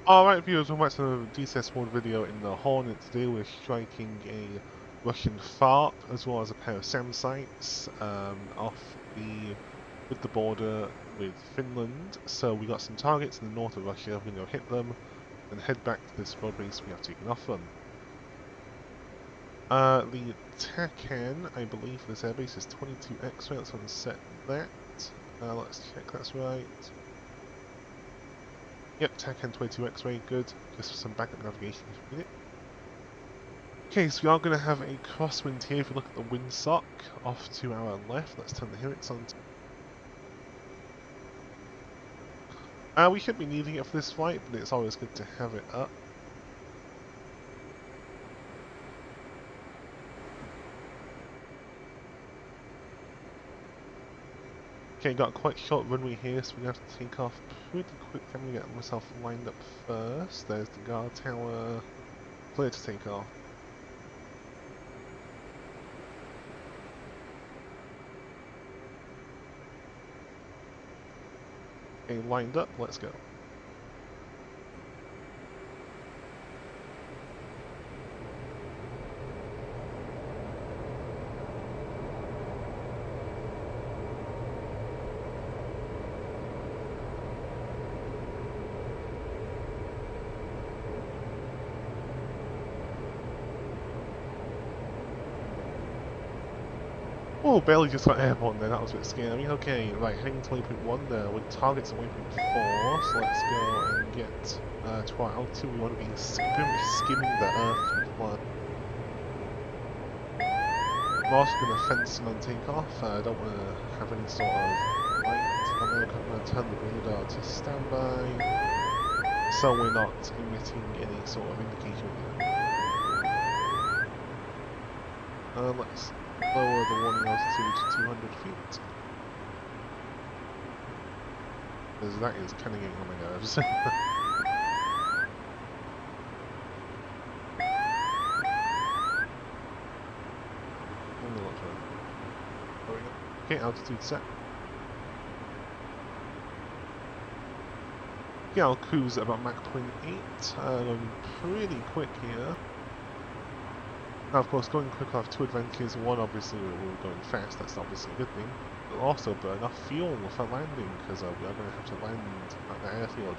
Alright viewers, welcome back to the DCS World video in the Hornet. Today we're striking a Russian FARP as well as a pair of SAM sites with the border with Finland. So we got some targets in the north of Russia, we're going to go hit them and head back to this road base we have taken off them. The TACAN, I believe, for this airbase is 22 X-ray, let's unset that. Let's check that's right. Yep, TACAN 22 X-ray, good. Just some backup navigation if you need it. Okay, so we are going to have a crosswind here. If you look at the windsock off to our left, let's turn the Hirix on. We should be needing it for this flight, but it's always good to have it up. Okay, got quite a short runway here, so we have to take off pretty quick. I'm going to get myself lined up first. There's the guard tower, clear to take off. Okay, lined up, let's go. Oh, barely just got airborne there, that was a bit scary. Okay, right, heading to waypoint 1 there, with targets at waypoint 4, so let's go and get to our altitude. We want to be pretty much skimming the earth and fly. I'm also going to fence them and take off. I don't want to have any sort of light. I'm going to turn the radar to standby, so we're not emitting any sort of indication here. Let's lower the warning altitude to 200 feet. Because that is kind of getting on my nerves. Okay, altitude set. Yeah, I'll cruise at about Mach 0.8. Going pretty quick here. Now, of course, going quick will have two advantages. One, obviously, we're going fast, that's obviously a good thing. But also burn enough fuel for landing, because we are going to have to land at the airfield.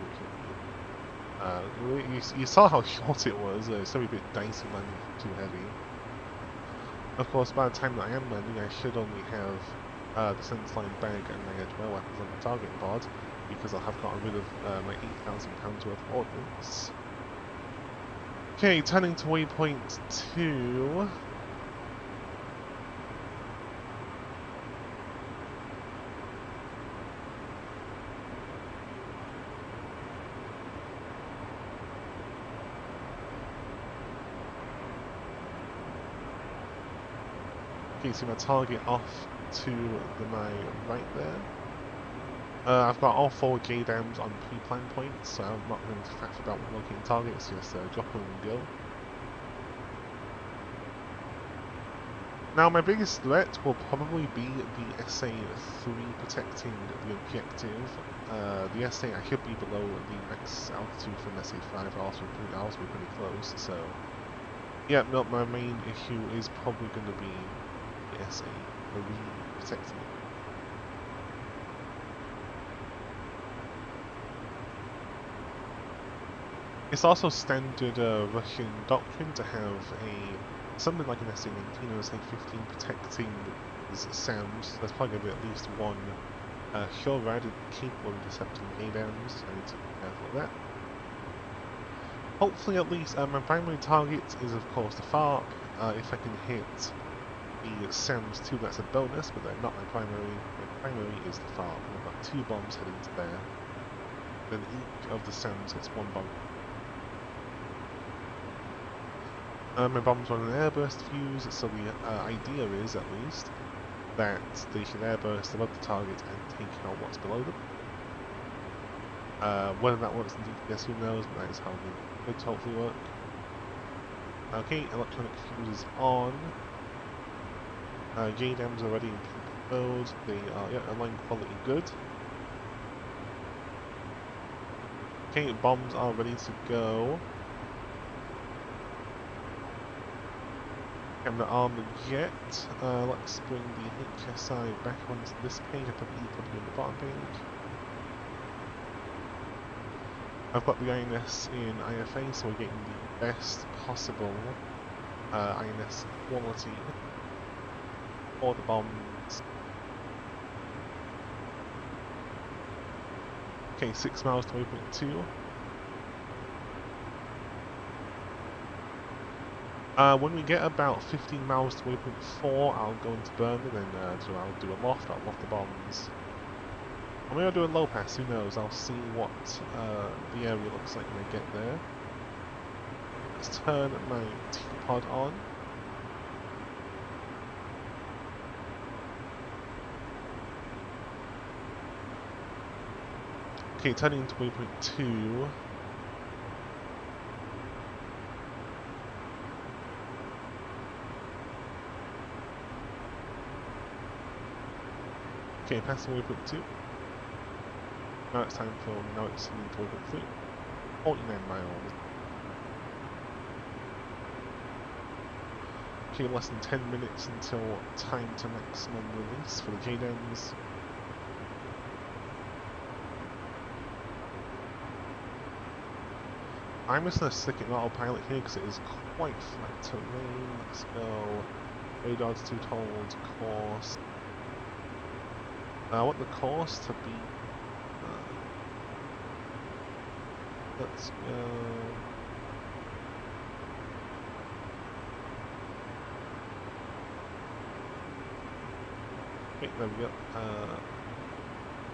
You saw how short it was, it's going to be a bit dicey landing too heavy. Of course, by the time that I am landing, I should only have the sense line bag and my edge weapons on the target board, because I'll have gotten rid of my £8,000 worth of ordnance. Okay, turning to waypoint 2. Okay, see my target off to my right there. I've got all 4 JDAMs on pre-planned points, so I'm not going to faff about locating targets, just drop them and go. Now my biggest threat will probably be the SA-3 protecting the objective. The SA, I should be below the max altitude from SA-5, I'll also be pretty close, so... Yeah, no, my main issue is probably going to be the SA-3 protecting it. It's also standard Russian doctrine to have something like an SA-19 or SA-15 protecting SAMs. There's probably going to be at least one shore rider capable of intercepting ADAMs, so I need to be careful of that. Hopefully at least my primary target is of course the FARP. If I can hit the SAMs too, that's a bonus, but they're not my primary. My primary is the FARP. I've got 2 bombs heading to there. Then each of the SAMs hits 1 bomb. My bombs run an airburst fuse, so the idea is, at least, that they should airburst above the target and take out what's below them. Whether that works in DPS, who knows, but that is how they could hopefully work. Okay, electronic fuse is on. JDAMs are ready in mode, they are, yeah, align quality good. Okay, bombs are ready to go. Camera arm yet. Let's bring the HSI back onto this page. I put EW on the bottom page. I've got the INS in IFA, so we're getting the best possible INS quality for the bombs. Okay, 6 miles to waypoint 2. When we get about 15 miles to waypoint 4, I'll go into burn and then I'll do a loft. I'll loft the bombs. Or maybe I'll do a low pass, who knows? I'll see what the area looks like when I get there. Let's turn my T-pod on. Okay, turning into waypoint 2. Okay, passing waypoint 2. Now it's time for, now it's heading to waypoint 3. 49 miles. Okay, less than 10 minutes until time to maximum release for the JDEMs. I'm just going to stick it in autopilot here because it is quite flat terrain. Let's go. Radar's too told, course. I want the course to be... let's go... Okay, there we go.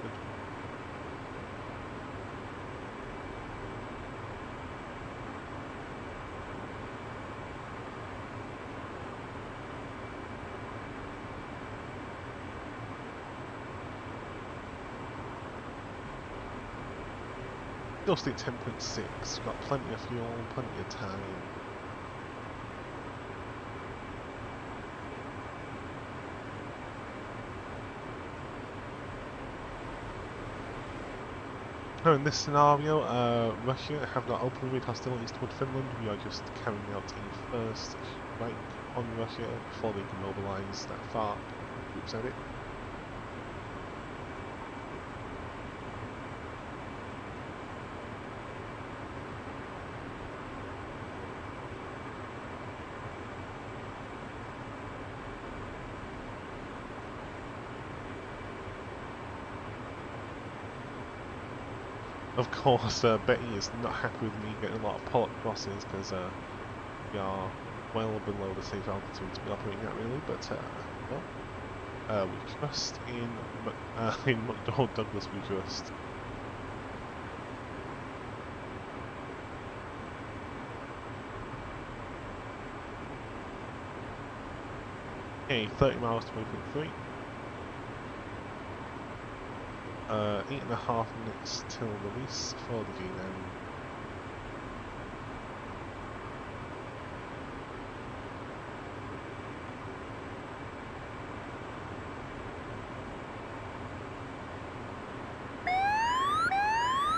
Good. Still stay 10.6, got plenty of fuel, plenty of time. Now in this scenario, Russia have not opened hostilities toward Finland. We are just carrying out a first strike on Russia before they can mobilise that far groups at it. Of course, Betty is not happy with me getting a lot of pollock crosses because we are well below the safe altitude to be operating at really, but well, we trust in McDonnell Douglas, we trust. Okay, 30 miles to waypoint 3. 8.5 minutes till release for the GNM.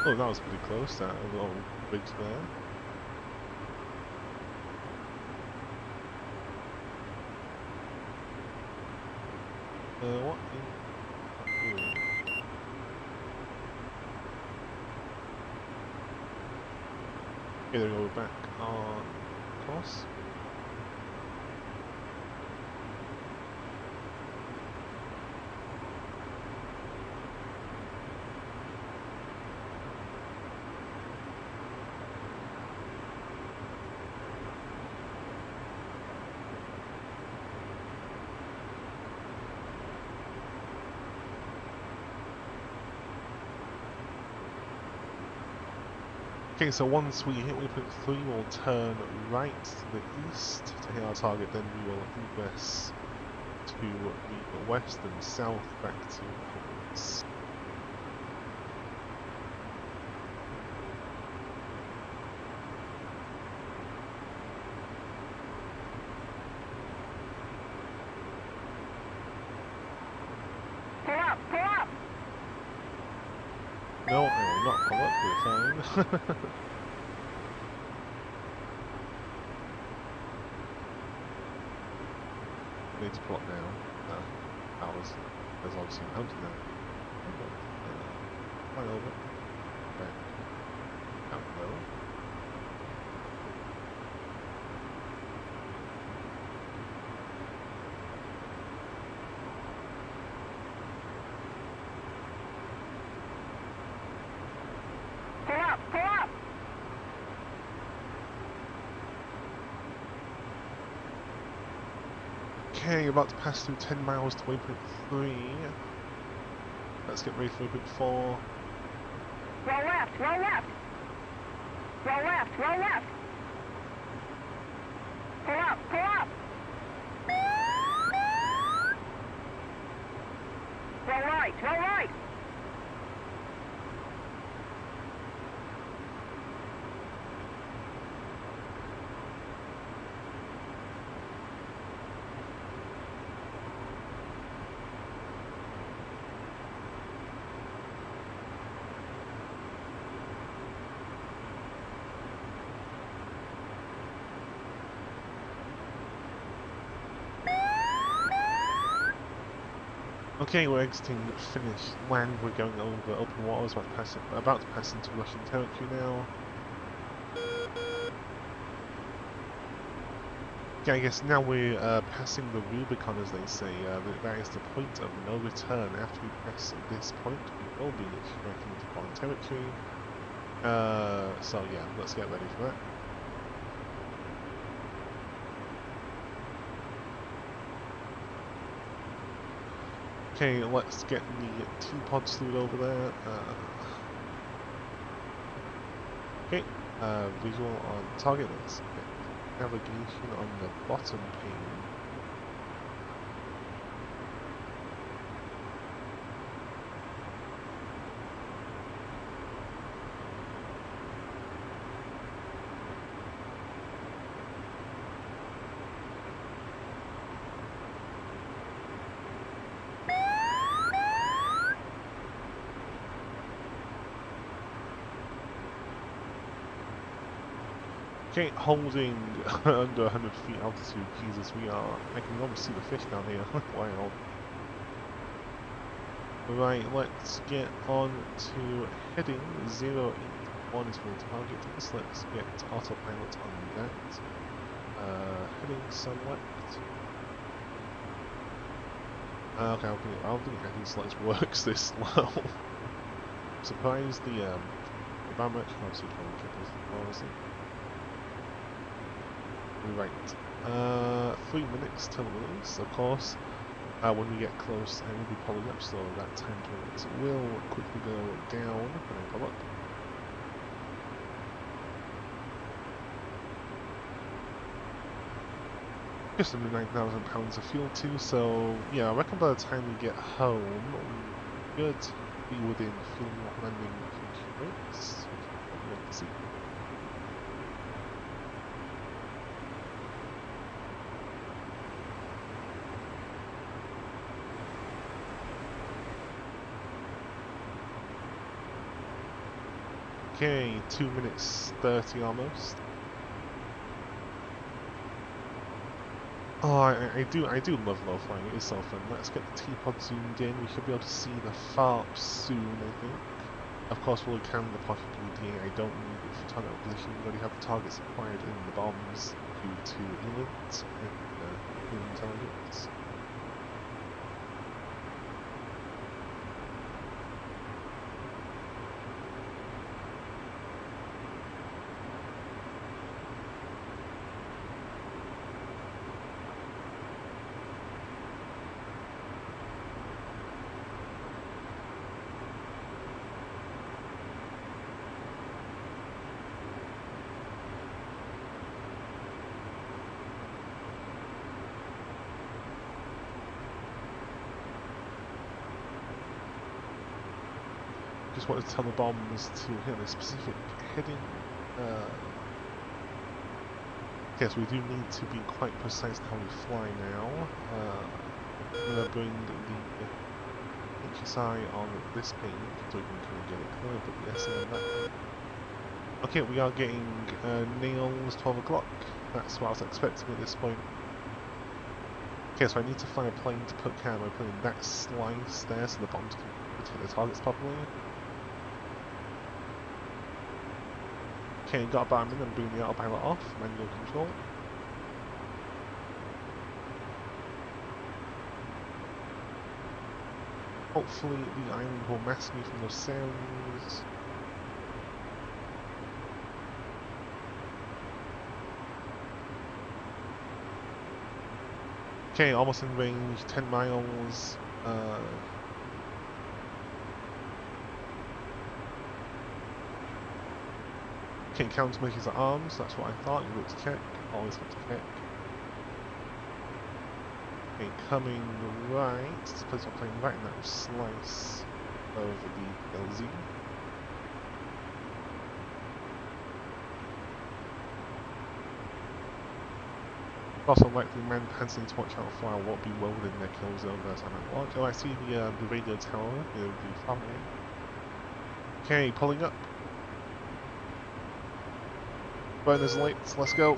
Oh, that was pretty close, that little bridge there. What in... Ooh. Okay, there we go, we're back on course. Okay, so once we hit waypoint 3, we'll turn right to the east to hit our target, then we will ingress to the west and south back to the east. Pull up! Pull up! No, I will not pull up, we're fine. We need to pull up now. There's obviously a mountain there. Fly over. Back. Down low. Pull up! Pull up! Okay, about to pass through 10 miles to waypoint 3. Let's get ready for waypoint 4. Roll left! Roll left! Roll left! Roll left! Pull up! Pull up! Roll right! Roll right! Okay, we're exiting Finnish land. We're going over open waters. About to pass into Russian territory now. Okay, I guess now we're passing the Rubicon, as they say. That is the point of no return. After we pass this point, we will be striking into foreign territory. So yeah, let's get ready for that. Okay, let's get the T-pod slewed over there. Okay, visual on target. Let's get navigation on the bottom pane. Okay, holding under 100 feet altitude, Jesus, I can almost see the fish down here, wow. Right, let's get on to heading 081 is for the target, so let's get autopilot on that. Heading select. Okay, I don't think heading select works this low. I'm surprised the bomber obviously trying to keep us policy. Right, 3 minutes till release, of course. When we get close, I will be pulling up, so that time to release will quickly go down when I pull up. Just under £9,000 of fuel too, so yeah, I reckon by the time we get home, we should be within fuel landing rates. Let's see. Okay, 2 minutes 30 almost. Oh, I do love low flying. It is so fun. Let's get the T-pod zoomed in. We should be able to see the FARP soon, I think. Of course, we'll encounter the Pocket BDA. I don't need it for target acquisition. We already have the targets acquired in the bombs due to England and human targets. Just wanted to tell the bombs to hit a specific heading. Yes, we do need to be quite precise how we fly now. I'm going to bring the HSI on this page so we can kind of get it clear, put the SA on that. Okay, we are getting nails 12 o'clock. That's what I was expecting at this point. Okay, so I need to fly a plane to put camo plane in that slice there so the bombs can hit the targets properly. Okay, got about a minute and bring the autopilot off, manual control. Hopefully the island will mask me from those sounds. Okay, almost in range, 10 miles. Okay, countermeasures at arms, that's what I thought. You look to check, always have to check. Okay, coming right, let's place my plane right in that slice of the LZ. Also, likely man hands need to watch out for I won't be welded in their kill zone as I'm at watch. Oh, I see the radio tower, the family. Okay, pulling up. Burners lights, let's go.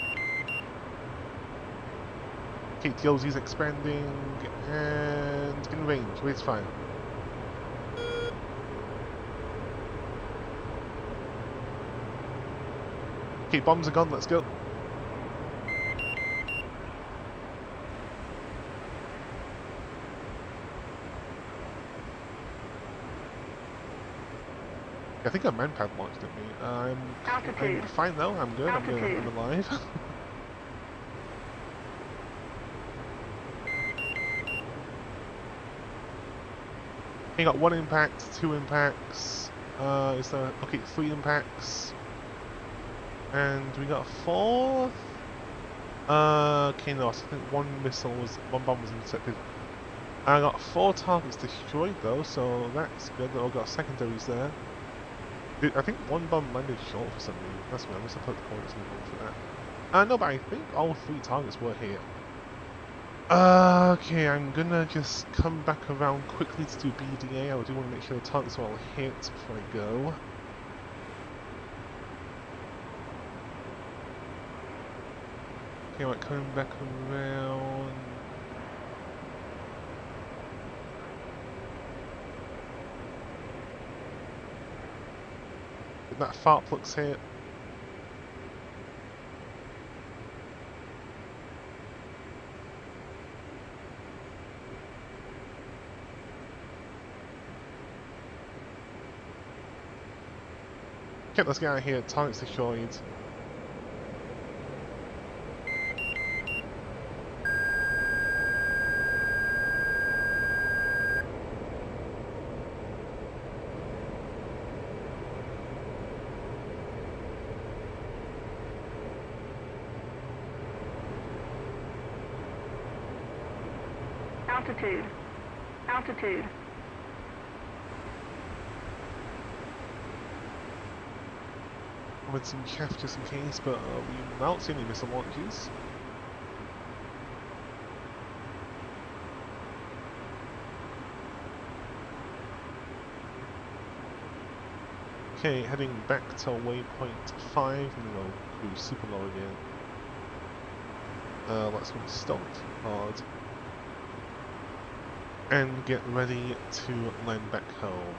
Okay, TLZ's expanding and in range, rate's fine. Okay, bombs are gone, let's go. I think a manpad launched at me. I'm fine though, I'm good, I'm alive. You got 1 impact, 2 impacts, is there, okay, 3 impacts. And we got a 4th? Okay, no, I think 1 bomb was intercepted. I got 4 targets destroyed though, so that's good. I've got secondaries there. I think 1 bomb landed short for some reason. That's me, I must have put the coordinates in for that. No, but I think all 3 targets were hit. Okay, I'm gonna just come back around quickly to do BDA. I do want to make sure the targets are all hit before I go. Okay, right, coming back around. Did that fart plug's hit? Okay, let's get out of here. Target's destroyed. Altitude. Altitude. With some chaff just in case, but we don't see any missile launches. Okay, heading back to waypoint 5, and then we'll cruise super low again. Let's go stop hard. And get ready to land back home.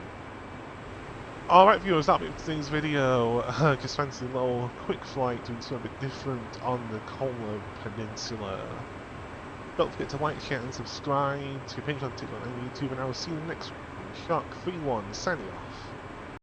Alright viewers, that'll be it for today's video. Just fancy a little quick flight doing something a bit different on the Kola Peninsula. Don't forget to like, share and subscribe to your page on TikTok and YouTube, and I will see you in the next one. Shark31 signing off.